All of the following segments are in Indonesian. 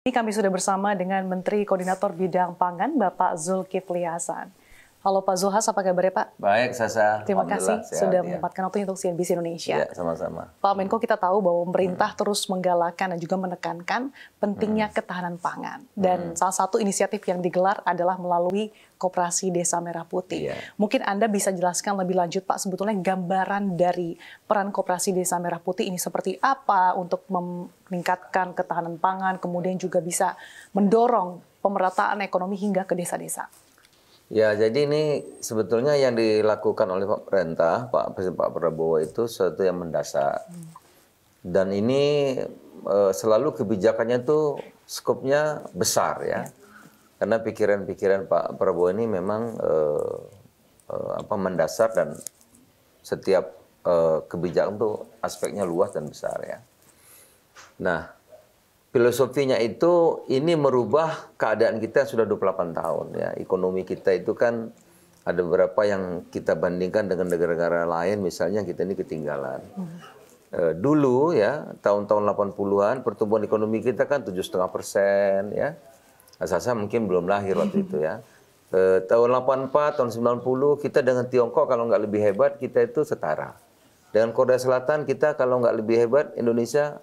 Ini kami sudah bersama dengan Menteri Koordinator Bidang Pangan, Bapak Zulkifli Hasan. Halo Pak Zulhas, apa kabarnya Pak? Baik, Sasa. Terima kasih Sehat, sudah ya. menyempatkan waktu untuk CNBC Indonesia. Ya, sama-sama. Pak Menko, kita tahu bahwa pemerintah terus menggalakkan dan juga menekankan pentingnya ketahanan pangan. Dan salah satu inisiatif yang digelar adalah melalui Koperasi Desa Merah Putih. Mungkin Anda bisa jelaskan lebih lanjut Pak, sebetulnya gambaran dari peran Koperasi Desa Merah Putih ini seperti apa untuk meningkatkan ketahanan pangan, kemudian juga bisa mendorong pemerataan ekonomi hingga ke desa-desa. Ya, jadi ini sebetulnya yang dilakukan oleh pemerintah, Pak Presiden Pak Prabowo itu sesuatu yang mendasar. Dan ini selalu kebijakannya tuh skopnya besar ya. Karena pikiran-pikiran Pak Prabowo ini memang mendasar dan setiap kebijakan tuh aspeknya luas dan besar ya. Nah, filosofinya itu ini merubah keadaan kita sudah 28 tahun ya. Ekonomi kita itu kan ada beberapa yang kita bandingkan dengan negara-negara lain, misalnya kita ini ketinggalan. Dulu ya, tahun-tahun 80-an pertumbuhan ekonomi kita kan 7,5% ya. Asasa mungkin belum lahir waktu itu ya. Tahun 84, tahun 90 kita dengan Tiongkok kalau nggak lebih hebat kita itu setara. Dengan Korea Selatan kita kalau nggak lebih hebat Indonesia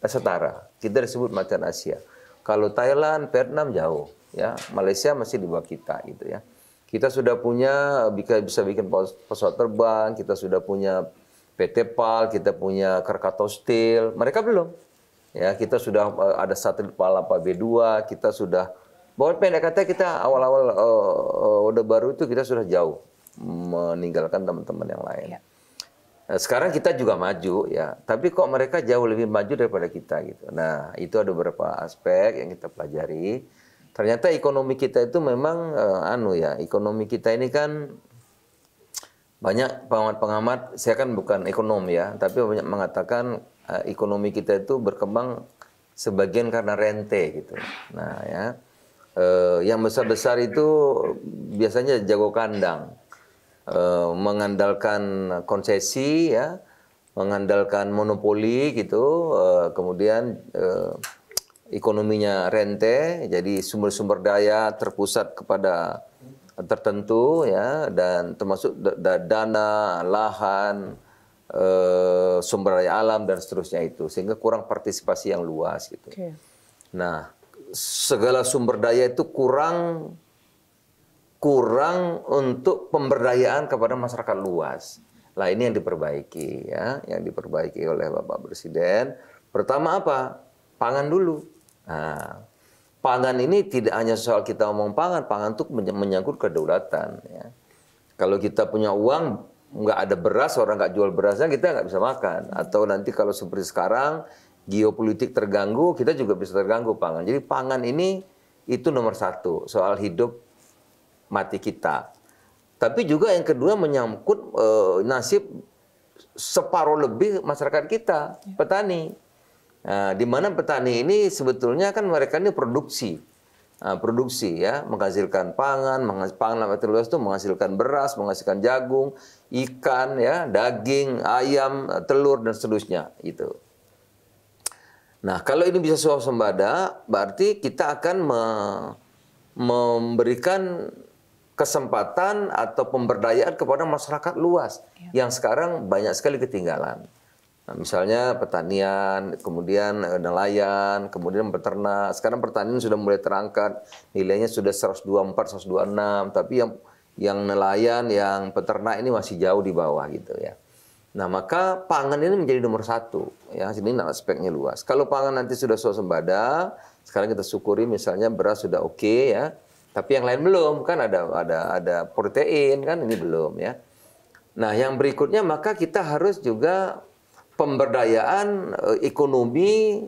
setara. Kita disebut macan Asia. Kalau Thailand, Vietnam jauh, ya. Malaysia masih di bawah kita, gitu ya. Kita sudah punya bisa bikin pesawat terbang, kita sudah punya PT PAL, kita punya Krakatau Steel. Mereka belum. Ya, kita sudah ada satelit Palapa B2, kita sudah bahwa pendek kata kita awal-awal Orde Baru itu kita sudah jauh meninggalkan teman-teman yang lain. Ya. Sekarang kita juga maju ya, tapi kok mereka jauh lebih maju daripada kita gitu. Nah, itu ada beberapa aspek yang kita pelajari. Ternyata ekonomi kita itu memang ekonomi kita ini kan banyak pengamat-pengamat, saya kan bukan ekonom ya, tapi banyak mengatakan ekonomi kita itu berkembang sebagian karena rente gitu. Nah, ya. Yang besar-besar itu biasanya jago kandang. Mengandalkan konsesi ya, mengandalkan monopoli gitu, kemudian ekonominya rente, jadi sumber-sumber daya terpusat kepada tertentu ya, dan termasuk dana, lahan, sumber daya alam dan seterusnya itu, sehingga kurang partisipasi yang luas gitu. Nah, segala sumber daya itu kurang untuk pemberdayaan kepada masyarakat luas. Lah ini yang diperbaiki ya, yang diperbaiki oleh Bapak Presiden. Pertama apa? Pangan dulu. Nah, pangan ini tidak hanya soal kita ngomong pangan itu menyangkut kedaulatan ya. Kalau kita punya uang, nggak ada beras, orang nggak jual berasnya, kita nggak bisa makan. Atau nanti kalau seperti sekarang, geopolitik terganggu, kita juga bisa terganggu pangan. Jadi pangan ini itu nomor satu, soal hidup mati kita. Tapi juga yang kedua menyangkut nasib separuh lebih masyarakat kita, petani. Nah, di mana petani ini sebetulnya kan mereka ini produksi ya, menghasilkan pangan luas itu menghasilkan beras, menghasilkan jagung, ikan ya, daging, ayam, telur dan seterusnya itu. Nah, kalau ini bisa swasembada, berarti kita akan memberikan kesempatan atau pemberdayaan kepada masyarakat luas yang sekarang banyak sekali ketinggalan. Nah, misalnya pertanian, kemudian nelayan, kemudian peternak. Sekarang pertanian sudah mulai terangkat, nilainya sudah 124, 126, tapi yang nelayan, yang peternak ini masih jauh di bawah gitu ya. Nah, maka pangan ini menjadi nomor satu ya, ini aspeknya luas. Kalau pangan nanti sudah swasembada, sekarang kita syukuri misalnya beras sudah oke ya. Tapi yang lain belum, kan ada protein kan, ini belum ya. Nah, yang berikutnya maka kita harus juga pemberdayaan ekonomi,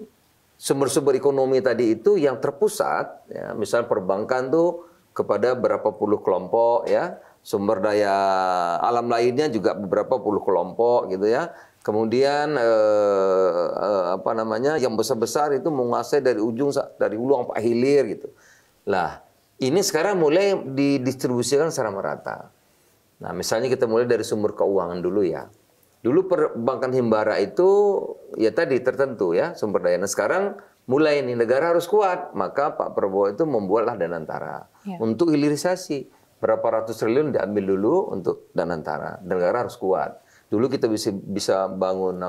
sumber-sumber ekonomi tadi itu yang terpusat ya, misal perbankan tuh kepada berapa puluh kelompok ya, sumber daya alam lainnya juga beberapa puluh kelompok gitu ya. Kemudian yang besar-besar itu menguasai dari hulu sampai hilir gitu. Lah, ini sekarang mulai didistribusikan secara merata. Nah, misalnya kita mulai dari sumber keuangan dulu ya. Dulu perbankan himbara itu ya tadi tertentu ya sumber daya. Nah, sekarang mulai nih negara harus kuat, maka Pak Prabowo itu membuatlah Danantara untuk hilirisasi. Berapa ratus triliun diambil dulu untuk Danantara. Negara harus kuat. Dulu kita bisa bangun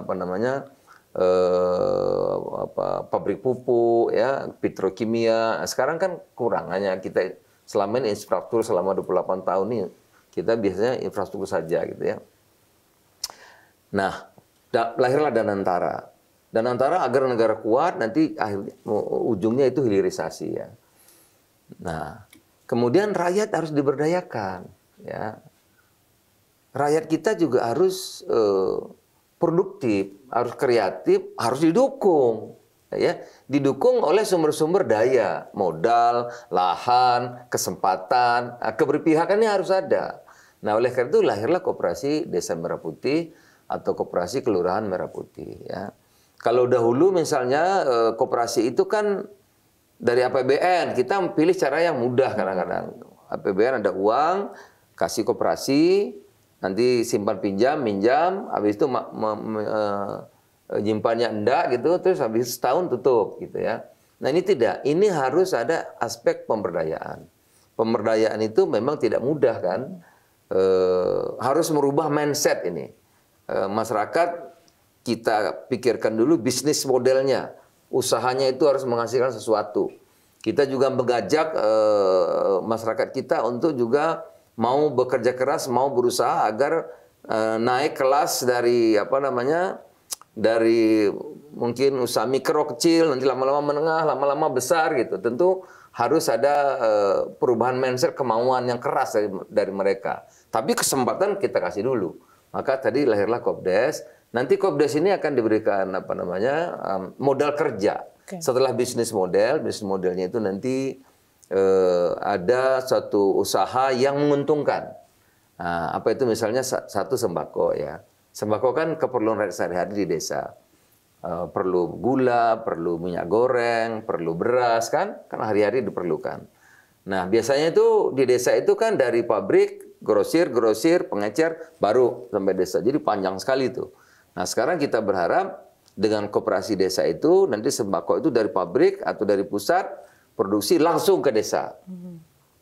pabrik pupuk, ya, petrokimia. Sekarang kan kurang, hanya kita selama ini infrastruktur selama 28 tahun ini kita biasanya infrastruktur saja gitu ya. Nah, lahirlah Danantara. Danantara agar negara kuat, nanti akhirnya ujungnya itu hilirisasi ya. Nah, kemudian rakyat harus diberdayakan, ya. Rakyat kita juga harus produktif, harus kreatif, harus didukung, ya. Didukung oleh sumber-sumber daya, modal, lahan, kesempatan, keberpihakannya harus ada. Nah, oleh karena itu lahirlah Koperasi Desa Merah Putih atau Koperasi Kelurahan Merah Putih, ya. Kalau dahulu misalnya koperasi itu kan dari APBN, kita pilih cara yang mudah kadang-kadang. APBN ada uang, kasih koperasi, nanti simpan pinjam, minjam, habis itu nyimpannya enggak gitu, terus habis setahun tutup gitu ya. Nah ini tidak, ini harus ada aspek pemberdayaan. Pemberdayaan itu memang tidak mudah kan, harus merubah mindset ini. Masyarakat kita pikirkan dulu bisnis modelnya, usahanya itu harus menghasilkan sesuatu. Kita juga mengajak masyarakat kita untuk juga mau bekerja keras, mau berusaha agar naik kelas dari dari mungkin usaha mikro kecil, nanti lama-lama menengah, lama-lama besar gitu. Tentu harus ada perubahan mindset, kemauan yang keras dari mereka. Tapi kesempatan kita kasih dulu. Maka tadi lahirlah Kopdes. Nanti Kopdes ini akan diberikan modal kerja. Setelah bisnis modelnya itu nanti ada suatu usaha yang menguntungkan. Nah, apa itu misalnya satu sembako ya. Sembako kan keperluan rakyat sehari-hari di desa. Perlu gula, perlu minyak goreng, perlu beras kan hari-hari diperlukan. Nah, biasanya itu di desa itu kan dari pabrik, grosir, pengecer, baru sampai desa. Jadi panjang sekali tuh. Nah, sekarang kita berharap dengan koperasi desa itu nanti sembako itu dari pabrik atau dari pusat produksi langsung ke desa.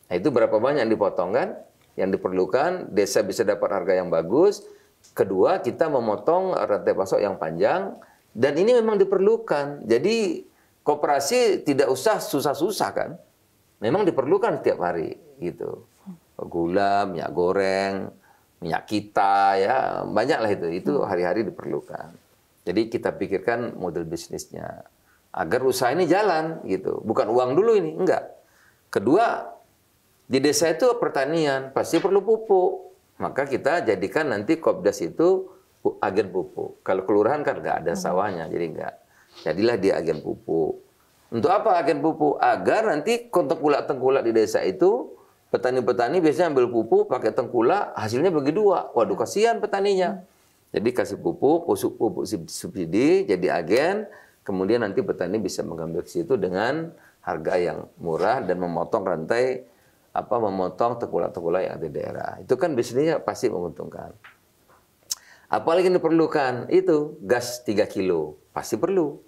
Nah, itu berapa banyak yang dipotong kan? Yang diperlukan, desa bisa dapat harga yang bagus. Kedua, kita memotong rantai pasok yang panjang dan ini memang diperlukan. Jadi koperasi tidak usah susah-susah kan? Memang diperlukan setiap hari gitu. Gula, minyak goreng, minyak kita ya, banyaklah itu hari-hari diperlukan. Jadi kita pikirkan model bisnisnya agar usaha ini jalan gitu. Bukan uang dulu ini, enggak. Kedua, di desa itu pertanian pasti perlu pupuk. Maka kita jadikan nanti Kopdas itu agen pupuk. Kalau kelurahan kan enggak ada sawahnya, jadi enggak. Jadilah dia agen pupuk. Untuk apa agen pupuk? Agar nanti tengkulak-tengkulak di desa itu petani-petani biasanya ambil pupuk pakai tengkulak, hasilnya bagi dua. Waduh, kasihan petaninya. Jadi kasih pupuk subsidi, jadi agen, kemudian nanti petani bisa mengambil ke situ dengan harga yang murah dan memotong rantai, memotong tengkulak-tengkulak yang ada di daerah. Itu kan bisnisnya pasti menguntungkan. Apalagi yang diperlukan? Itu gas 3 kilo, pasti perlu.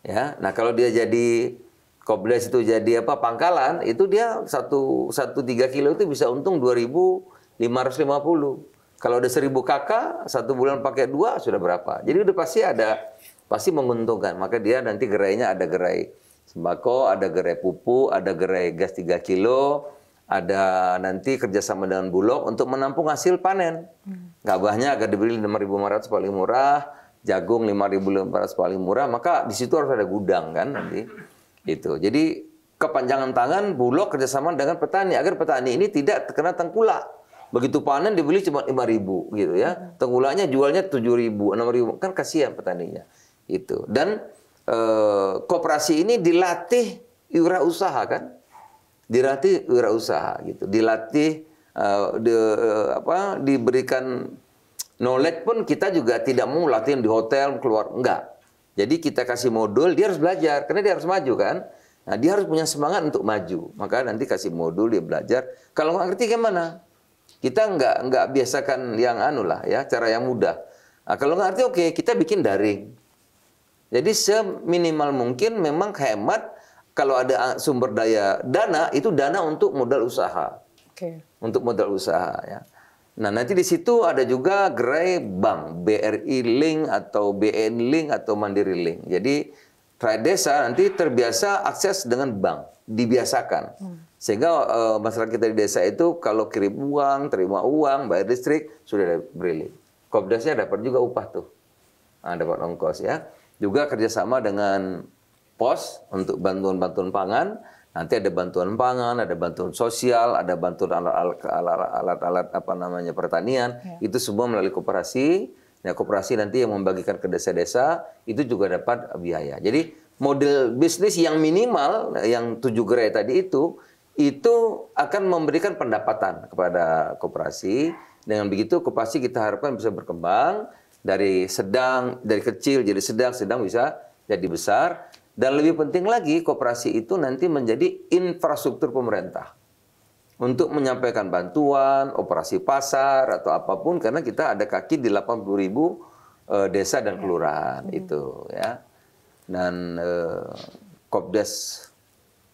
Ya, nah kalau dia jadi Kopdes itu jadi pangkalan, itu dia 3 kilo itu bisa untung 2.550. Kalau ada 1.000 kakak, 1 bulan pakai 2 sudah berapa? Jadi udah pasti menguntungkan. Maka dia nanti gerainya ada gerai sembako, ada gerai pupuk, ada gerai gas 3 kilo, ada nanti kerjasama dengan Bulog untuk menampung hasil panen. Gabahnya agar dibeli 5.500 paling murah, jagung 5.500 paling murah, maka di situ harus ada gudang kan nanti. Itu. Jadi kepanjangan tangan Bulog kerjasama dengan petani agar petani ini tidak terkena tengkulak. Begitu panen dibeli cuma 5.000 gitu ya. Tengkulaknya jualnya 7.000, 6.000, kan kasihan petaninya. Itu. Dan koperasi ini dilatih wirausaha kan? Dilatih wirausaha gitu. Dilatih diberikan knowledge pun kita juga tidak mau latihan di hotel keluar, enggak. Jadi kita kasih modul, dia harus belajar karena dia harus maju kan. Nah, dia harus punya semangat untuk maju. Maka nanti kasih modul dia belajar. Kalau nggak ngerti gimana? Kita nggak biasakan yang cara yang mudah. Nah, kalau nggak ngerti oke, kita bikin daring. Jadi seminimal mungkin memang hemat kalau ada sumber dana itu dana untuk modal usaha. Untuk modal usaha ya. Nah, nanti di situ ada juga gerai bank, BRI Link atau BN Link atau Mandiri Link. Jadi rakyat desa nanti terbiasa akses dengan bank, dibiasakan. Sehingga masyarakat kita di desa itu kalau kirim uang, terima uang, bayar listrik, sudah beri link. Kopdasnya dapat juga upah tuh. Nah, dapat ongkos ya. Juga kerjasama dengan pos untuk bantuan-bantuan pangan. Nanti ada bantuan pangan, ada bantuan sosial, ada bantuan alat-alat apa namanya pertanian. Ya. Itu semua melalui koperasi. Nah, koperasi nanti yang membagikan ke desa-desa itu juga dapat biaya. Jadi model bisnis yang minimal, yang 7 gerai tadi itu akan memberikan pendapatan kepada koperasi. Dengan begitu koperasi kita harapkan bisa berkembang dari kecil jadi sedang bisa jadi besar. Dan lebih penting lagi, koperasi itu nanti menjadi infrastruktur pemerintah untuk menyampaikan bantuan, operasi pasar atau apapun, karena kita ada kaki di 80.000 desa dan kelurahan itu ya. Dan Kopdes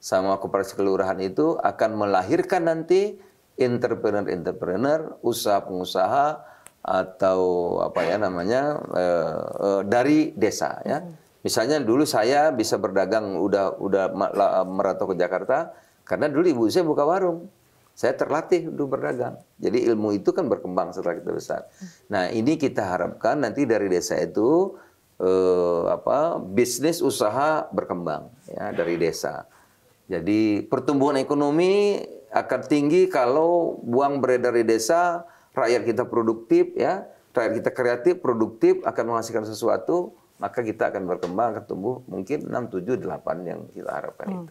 sama koperasi kelurahan itu akan melahirkan nanti entrepreneur, usaha-pengusaha atau apa ya namanya dari desa ya. Misalnya dulu saya bisa berdagang udah merantau ke Jakarta karena dulu ibu saya buka warung. Saya terlatih untuk berdagang. Jadi ilmu itu kan berkembang setelah kita besar. Nah, ini kita harapkan nanti dari desa itu bisnis usaha berkembang ya dari desa. Jadi pertumbuhan ekonomi akan tinggi kalau uang beredar di desa, rakyat kita produktif ya, rakyat kita kreatif, produktif, akan menghasilkan sesuatu. Maka kita akan berkembang, akan tumbuh mungkin 6, 7, 8 yang kita harapkan itu.